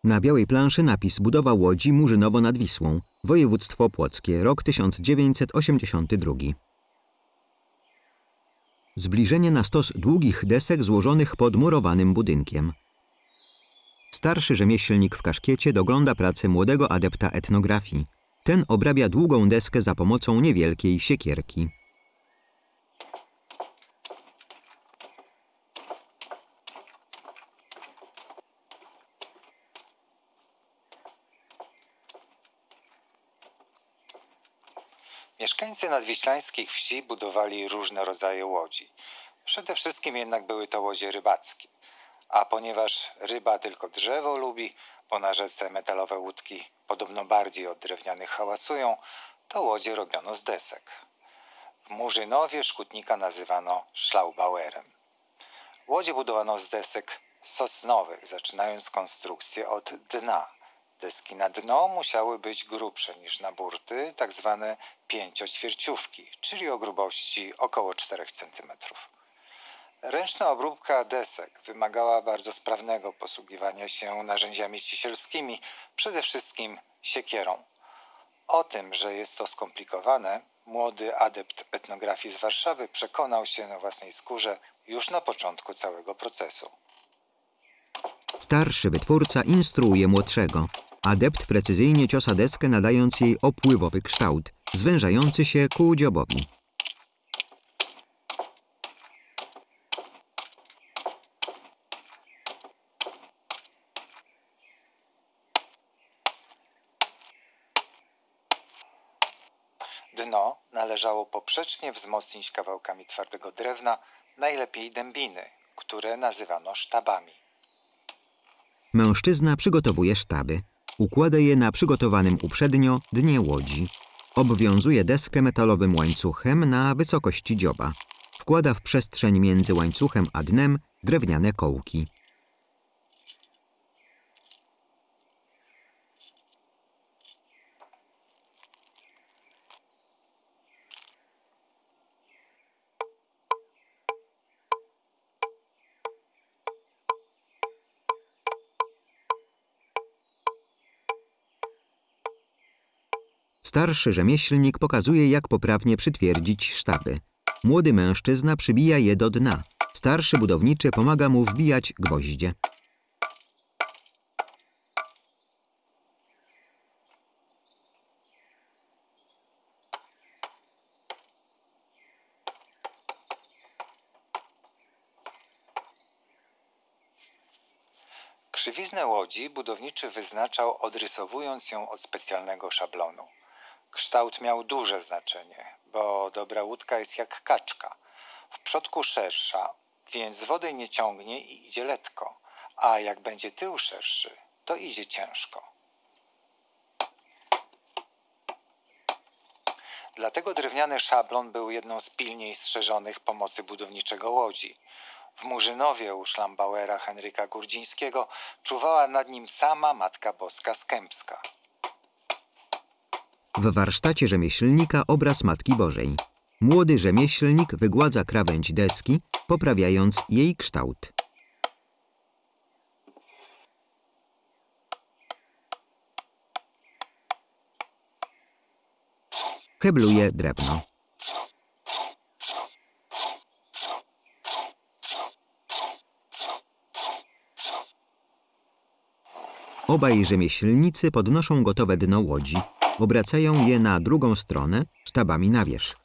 Na białej planszy napis Budowa łodzi Murzynowo nad Wisłą, województwo płockie, rok 1982. Zbliżenie na stos długich desek złożonych pod murowanym budynkiem. Starszy rzemieślnik w kaszkiecie dogląda pracy młodego adepta etnografii. Ten obrabia długą deskę za pomocą niewielkiej siekierki. Mieszkańcy nadwiślańskich wsi budowali różne rodzaje łodzi. Przede wszystkim jednak były to łodzie rybackie. A ponieważ ryba tylko drzewo lubi, bo na rzece metalowe łódki podobno bardziej od drewnianych hałasują, to łodzie robiono z desek. W Murzynowie szkutnika nazywano Schlaubauerem. Łodzie budowano z desek sosnowych, zaczynając konstrukcję od dna. Deski na dno musiały być grubsze niż na burty, tak zwane pięcioćwierciówki, czyli o grubości około 4 cm. Ręczna obróbka desek wymagała bardzo sprawnego posługiwania się narzędziami ścisielskimi, przede wszystkim siekierą. O tym, że jest to skomplikowane, młody adept etnografii z Warszawy przekonał się na własnej skórze już na początku całego procesu. Starszy wytwórca instruuje młodszego. Adept precyzyjnie ciosa deskę, nadając jej opływowy kształt, zwężający się ku dziobowi. Dno należało poprzecznie wzmocnić kawałkami twardego drewna, najlepiej dębiny, które nazywano sztabami. Mężczyzna przygotowuje sztaby. Układa je na przygotowanym uprzednio dnie łodzi. Obwiązuje deskę metalowym łańcuchem na wysokości dzioba. Wkłada w przestrzeń między łańcuchem a dnem drewniane kołki. Starszy rzemieślnik pokazuje, jak poprawnie przytwierdzić sztaby. Młody mężczyzna przybija je do dna. Starszy budowniczy pomaga mu wbijać gwoździe. Krzywiznę łodzi budowniczy wyznaczał, odrysowując ją od specjalnego szablonu. Kształt miał duże znaczenie, bo dobra łódka jest jak kaczka. W przodku szersza, więc z wody nie ciągnie i idzie letko, a jak będzie tył szerszy, to idzie ciężko. Dlatego drewniany szablon był jedną z pilniej strzeżonych pomocy budowniczego łodzi. W Murzynowie u Schlambauera Henryka Gurdzińskiego czuwała nad nim sama Matka Boska z Kępska. W warsztacie rzemieślnika obraz Matki Bożej. Młody rzemieślnik wygładza krawędź deski, poprawiając jej kształt. Hebluje drewno. Obaj rzemieślnicy podnoszą gotowe dno łodzi. Obracają je na drugą stronę, sztabami na wierzch.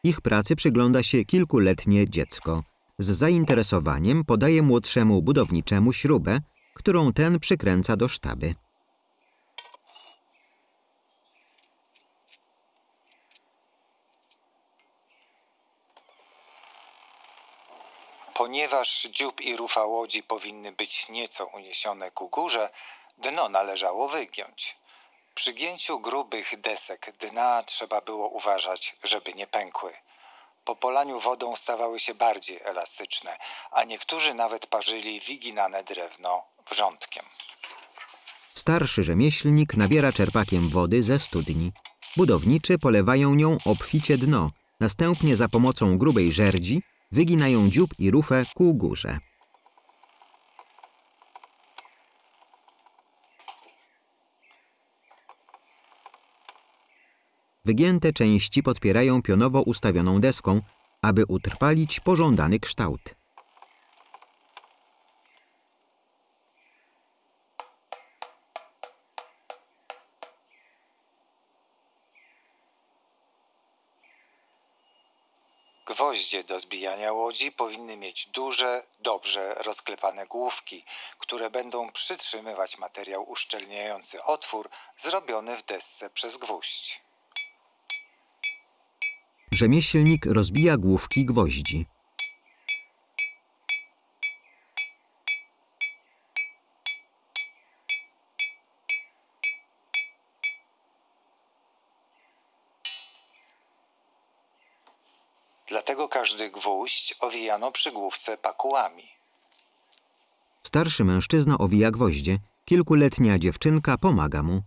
Ich pracy przygląda się kilkuletnie dziecko. Z zainteresowaniem podaje młodszemu budowniczemu śrubę, którą ten przykręca do sztaby. Ponieważ dziób i rufa łodzi powinny być nieco uniesione ku górze, dno należało wygiąć. Przy gięciu grubych desek dna trzeba było uważać, żeby nie pękły. Po polaniu wodą stawały się bardziej elastyczne, a niektórzy nawet parzyli wyginane drewno wrzątkiem. Starszy rzemieślnik nabiera czerpakiem wody ze studni. Budowniczy polewają nią obficie dno, następnie za pomocą grubej żerdzi wyginają dziób i rufę ku górze. Wygięte części podpierają pionowo ustawioną deską, aby utrwalić pożądany kształt. Gwoździe do zbijania łodzi powinny mieć duże, dobrze rozklepane główki, które będą przytrzymywać materiał uszczelniający otwór zrobiony w desce przez gwóźdź. Rzemieślnik rozbija główki gwoździ. Dlatego każdy gwóźdź owijano przy główce pakułami. Starszy mężczyzna owija gwoździe, kilkuletnia dziewczynka pomaga mu.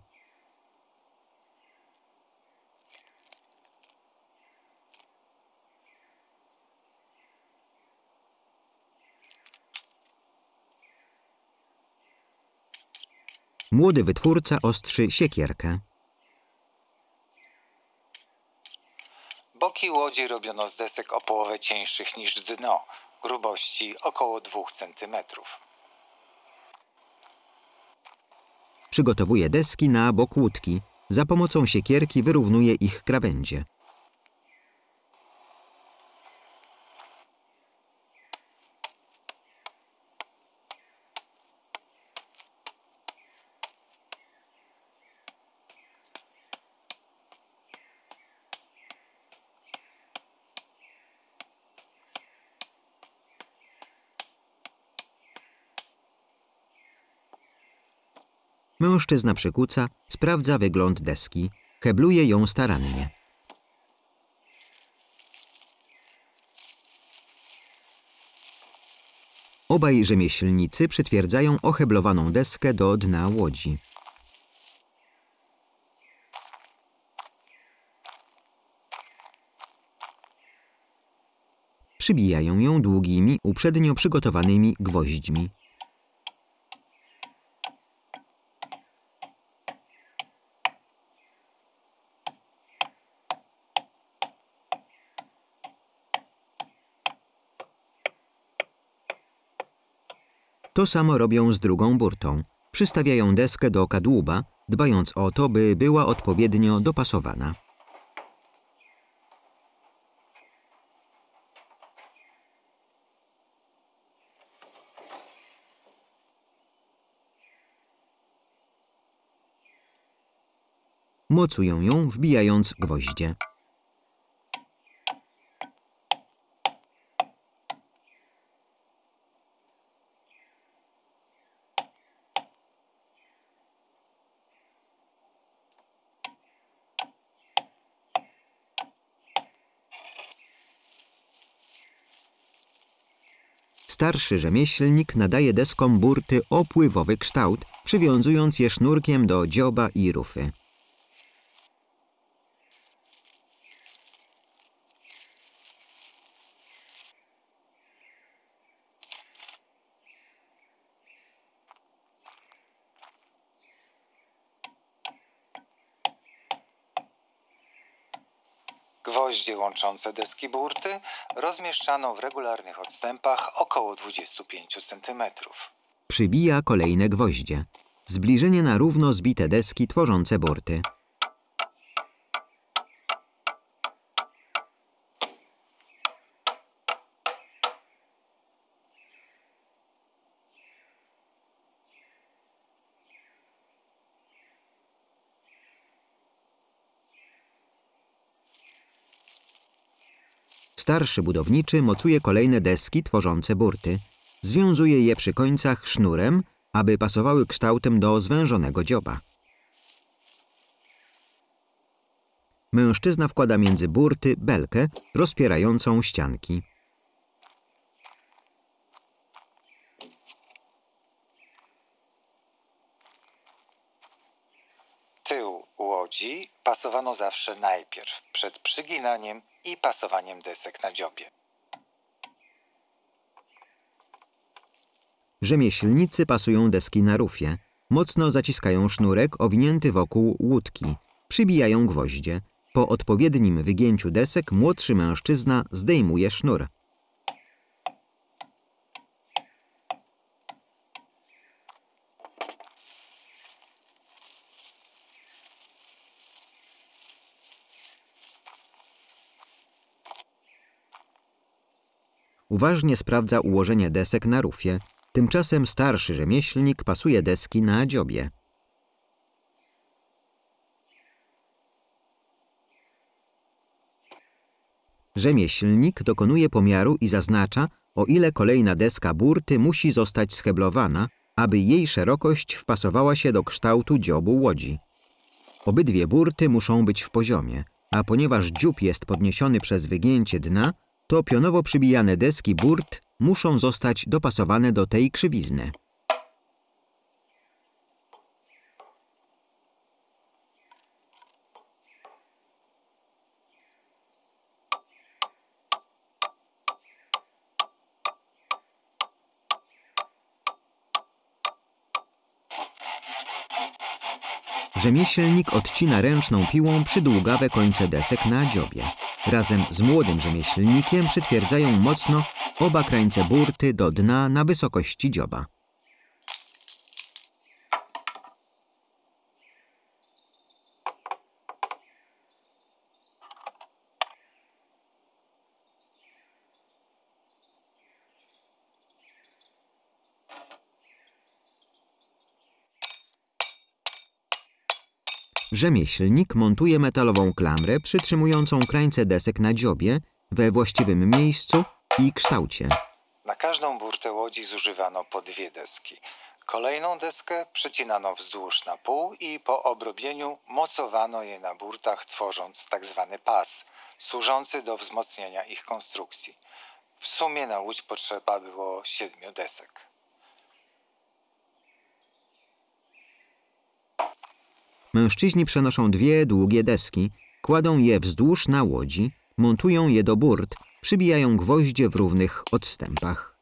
Młody wytwórca ostrzy siekierkę. Boki łodzi robiono z desek o połowę cieńszych niż dno, grubości około 2 cm. Przygotowuje deski na bok łódki. Za pomocą siekierki wyrównuje ich krawędzie. Mężczyzna przykuca, sprawdza wygląd deski, hebluje ją starannie. Obaj rzemieślnicy przytwierdzają oheblowaną deskę do dna łodzi. Przybijają ją długimi, uprzednio przygotowanymi gwoźdźmi. To samo robią z drugą burtą. Przystawiają deskę do kadłuba, dbając o to, by była odpowiednio dopasowana. Mocują ją, wbijając gwoździe. Starszy rzemieślnik nadaje deskom burty opływowy kształt, przywiązując je sznurkiem do dzioba i rufy. Gwoździe łączące deski burty rozmieszczano w regularnych odstępach około 25 cm. Przybija kolejne gwoździe. Zbliżenie na równo zbite deski tworzące burty. Starszy budowniczy mocuje kolejne deski tworzące burty. Związuje je przy końcach sznurem, aby pasowały kształtem do zwężonego dzioba. Mężczyzna wkłada między burty belkę rozpierającą ścianki. Tył łodzi pasowano zawsze najpierw, przed przyginaniem i pasowaniem desek na dziobie. Rzemieślnicy pasują deski na rufie. Mocno zaciskają sznurek owinięty wokół łódki. Przybijają gwoździe. Po odpowiednim wygięciu desek młodszy mężczyzna zdejmuje sznur. Uważnie sprawdza ułożenie desek na rufie. Tymczasem starszy rzemieślnik pasuje deski na dziobie. Rzemieślnik dokonuje pomiaru i zaznacza, o ile kolejna deska burty musi zostać scheblowana, aby jej szerokość wpasowała się do kształtu dziobu łodzi. Obydwie burty muszą być w poziomie, a ponieważ dziób jest podniesiony przez wygięcie dna, to pionowo przybijane deski burt muszą zostać dopasowane do tej krzywizny. Rzemieślnik odcina ręczną piłą przydługawe końce desek na dziobie. Razem z młodym rzemieślnikiem przytwierdzają mocno oba krańce burty do dna na wysokości dzioba. Rzemieślnik montuje metalową klamrę przytrzymującą krańce desek na dziobie we właściwym miejscu i kształcie. Na każdą burtę łodzi zużywano po 2 deski. Kolejną deskę przecinano wzdłuż na pół i po obrobieniu mocowano je na burtach, tworząc tzw. pas, służący do wzmocnienia ich konstrukcji. W sumie na łódź potrzeba było 7 desek. Mężczyźni przenoszą 2 długie deski, kładą je wzdłuż na łodzi, montują je do burt, przybijają gwoździe w równych odstępach.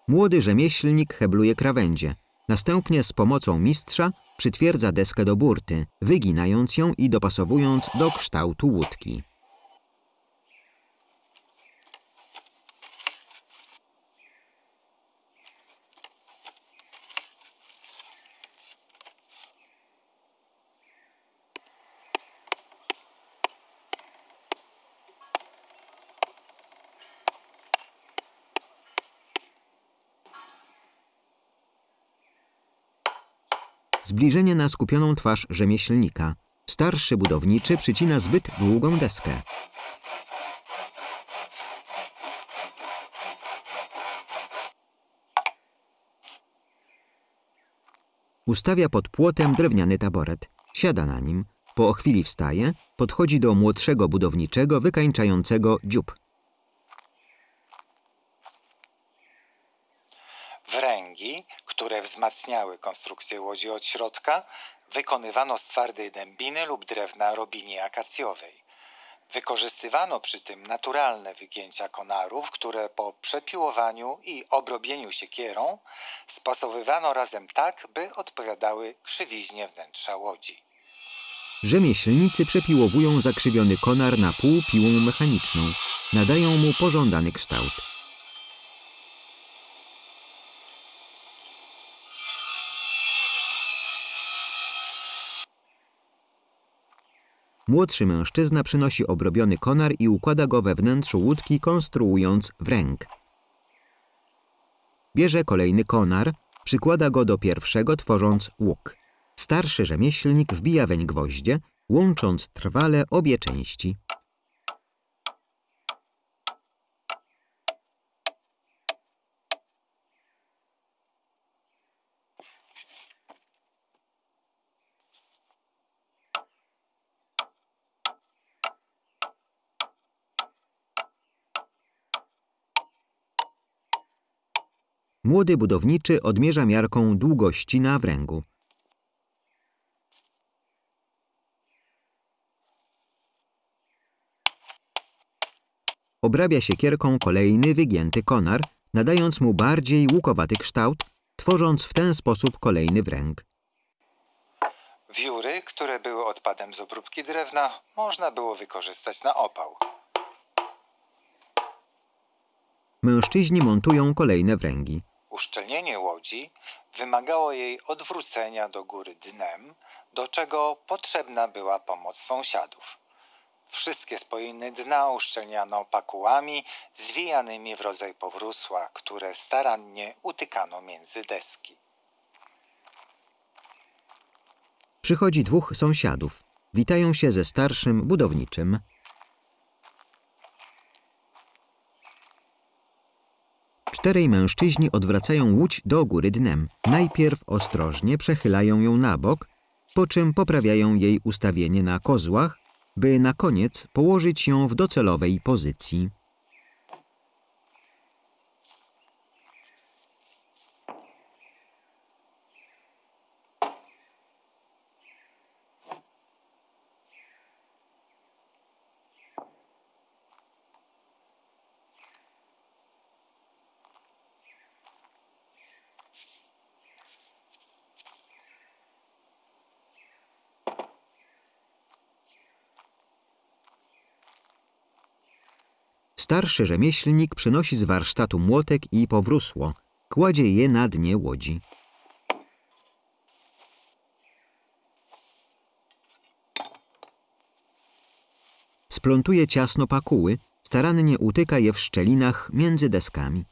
Młody rzemieślnik hebluje krawędzie. Następnie z pomocą mistrza przytwierdza deskę do burty, wyginając ją i dopasowując do kształtu łódki. Zbliżenie na skupioną twarz rzemieślnika. Starszy budowniczy przycina zbyt długą deskę. Ustawia pod płotem drewniany taboret. Siada na nim. Po chwili wstaje, podchodzi do młodszego budowniczego wykańczającego dziób. Wręgi, które wzmacniały konstrukcję łodzi od środka, wykonywano z twardej dębiny lub drewna robini akacjowej. Wykorzystywano przy tym naturalne wygięcia konarów, które po przepiłowaniu i obrobieniu siekierą spasowywano razem tak, by odpowiadały krzywiźnie wnętrza łodzi. Rzemieślnicy przepiłowują zakrzywiony konar na pół piłą mechaniczną. Nadają mu pożądany kształt. Młodszy mężczyzna przynosi obrobiony konar i układa go we wnętrzu łódki, konstruując wręg. Bierze kolejny konar, przykłada go do pierwszego, tworząc łuk. Starszy rzemieślnik wbija weń gwoździe, łącząc trwale obie części. Młody budowniczy odmierza miarką długości na wręgu. Obrabia siekierką kolejny wygięty konar, nadając mu bardziej łukowaty kształt, tworząc w ten sposób kolejny wręg. Wióry, które były odpadem z obróbki drewna, można było wykorzystać na opał. Mężczyźni montują kolejne wręgi. Uszczelnienie łodzi wymagało jej odwrócenia do góry dnem, do czego potrzebna była pomoc sąsiadów. Wszystkie spoiny dna uszczelniano pakułami zwijanymi w rodzaj powrósła, które starannie utykano między deski. Przychodzi dwóch sąsiadów. Witają się ze starszym budowniczym. Czterej mężczyźni odwracają łódź do góry dnem. Najpierw ostrożnie przechylają ją na bok, po czym poprawiają jej ustawienie na kozłach, by na koniec położyć ją w docelowej pozycji. Starszy rzemieślnik przynosi z warsztatu młotek i powrósło. Kładzie je na dnie łodzi. Splątuje ciasno pakuły, starannie utyka je w szczelinach między deskami.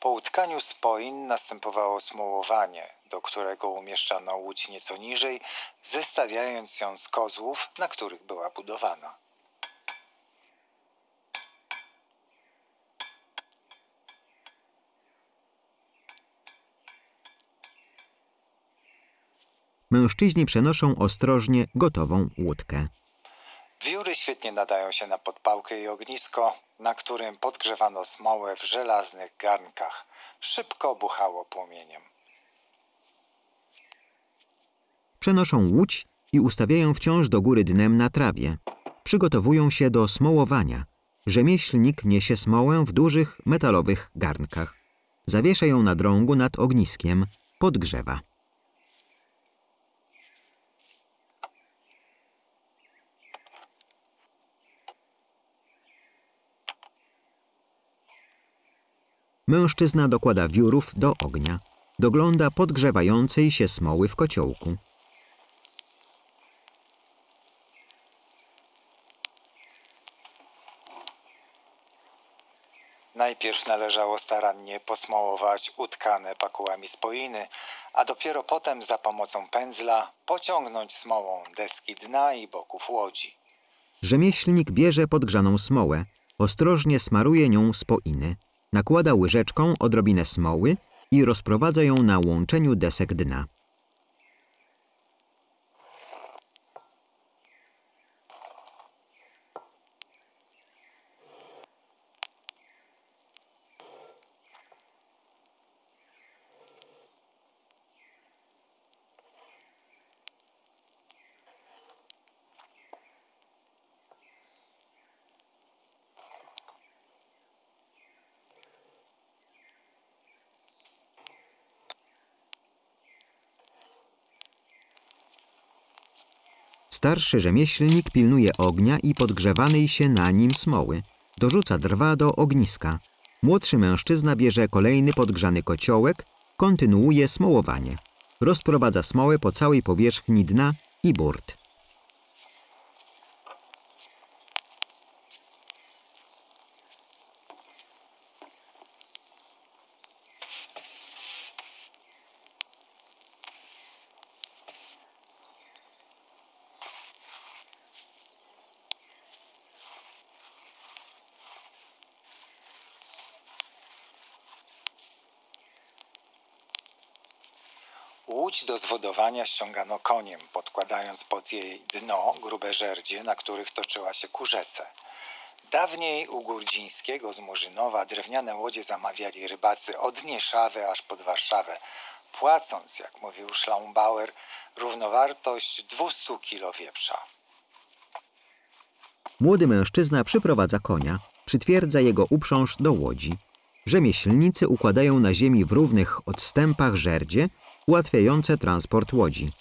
Po utkaniu spoin następowało smułowanie, do którego umieszczano łódź nieco niżej, zestawiając ją z kozłów, na których była budowana. Mężczyźni przenoszą ostrożnie gotową łódkę. Wióry świetnie nadają się na podpałkę i ognisko, na którym podgrzewano smołę w żelaznych garnkach. Szybko buchało płomieniem. Przenoszą łódź i ustawiają wciąż do góry dnem na trawie. Przygotowują się do smołowania. Rzemieślnik niesie smołę w dużych metalowych garnkach. Zawiesza ją na drągu nad ogniskiem. Podgrzewa. Mężczyzna dokłada wiórów do ognia. Dogląda podgrzewającej się smoły w kociołku. Najpierw należało starannie posmołować utkane pakułami spoiny, a dopiero potem za pomocą pędzla pociągnąć smołą deski dna i boków łodzi. Rzemieślnik bierze podgrzaną smołę, ostrożnie smaruje nią spoiny, nakłada łyżeczką odrobinę smoły i rozprowadza ją na łączeniu desek dna. Starszy rzemieślnik pilnuje ognia i podgrzewanej się na nim smoły. Dorzuca drwa do ogniska. Młodszy mężczyzna bierze kolejny podgrzany kociołek, kontynuuje smołowanie. Rozprowadza smołę po całej powierzchni dna i burt. Łódź do zwodowania ściągano koniem, podkładając pod jej dno grube żerdzie, na których toczyła się ku rzece. Dawniej u Górdzińskiego z Murzynowa drewniane łodzie zamawiali rybacy od Nieszawy aż pod Warszawę, płacąc, jak mówił Schlaumbauer, równowartość 200 kilo wieprza. Młody mężczyzna przyprowadza konia, przytwierdza jego uprząż do łodzi. Rzemieślnicy układają na ziemi w równych odstępach żerdzie, ułatwiające transport łodzi.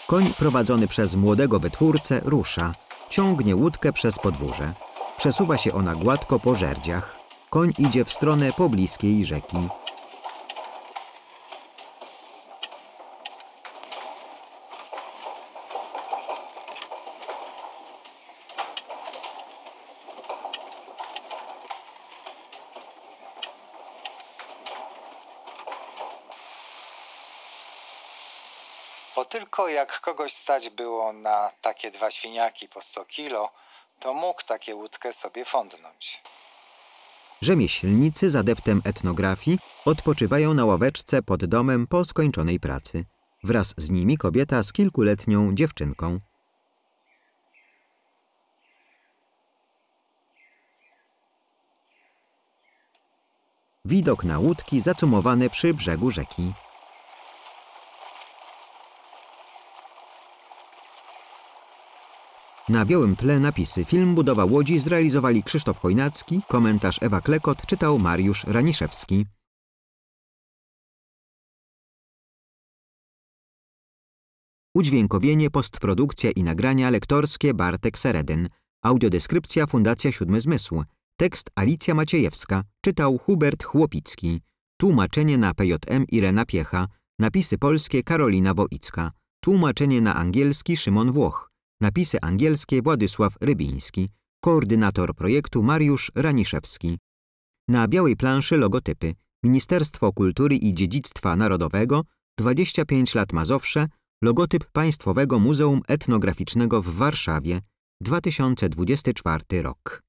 Koń prowadzony przez młodego wytwórcę rusza, ciągnie łódkę przez podwórze. Przesuwa się ona gładko po żerdziach. Koń idzie w stronę pobliskiej rzeki. Bo tylko jak kogoś stać było na takie 2 świniaki po 100 kilo, to mógł takie łódkę sobie fądnąć. Rzemieślnicy z adeptem etnografii odpoczywają na ławeczce pod domem po skończonej pracy. Wraz z nimi kobieta z kilkuletnią dziewczynką. Widok na łódki zacumowane przy brzegu rzeki. Na białym tle napisy. Film Budowa łodzi zrealizowali Krzysztof Chojnacki, komentarz Ewa Klekot, czytał Mariusz Raniszewski. Udźwiękowienie, postprodukcja i nagrania lektorskie Bartek Seredyn. Audiodeskrypcja Fundacja Siódmy Zmysł. Tekst Alicja Maciejewska, czytał Hubert Chłopicki. Tłumaczenie na PJM Irena Piecha. Napisy polskie Karolina Woicka. Tłumaczenie na angielski Szymon Włoch. Napisy angielskie Władysław Rybiński. Koordynator projektu Mariusz Raniszewski. Na białej planszy logotypy. Ministerstwo Kultury i Dziedzictwa Narodowego, 25 lat Mazowsze, logotyp Państwowego Muzeum Etnograficznego w Warszawie, 2024 rok.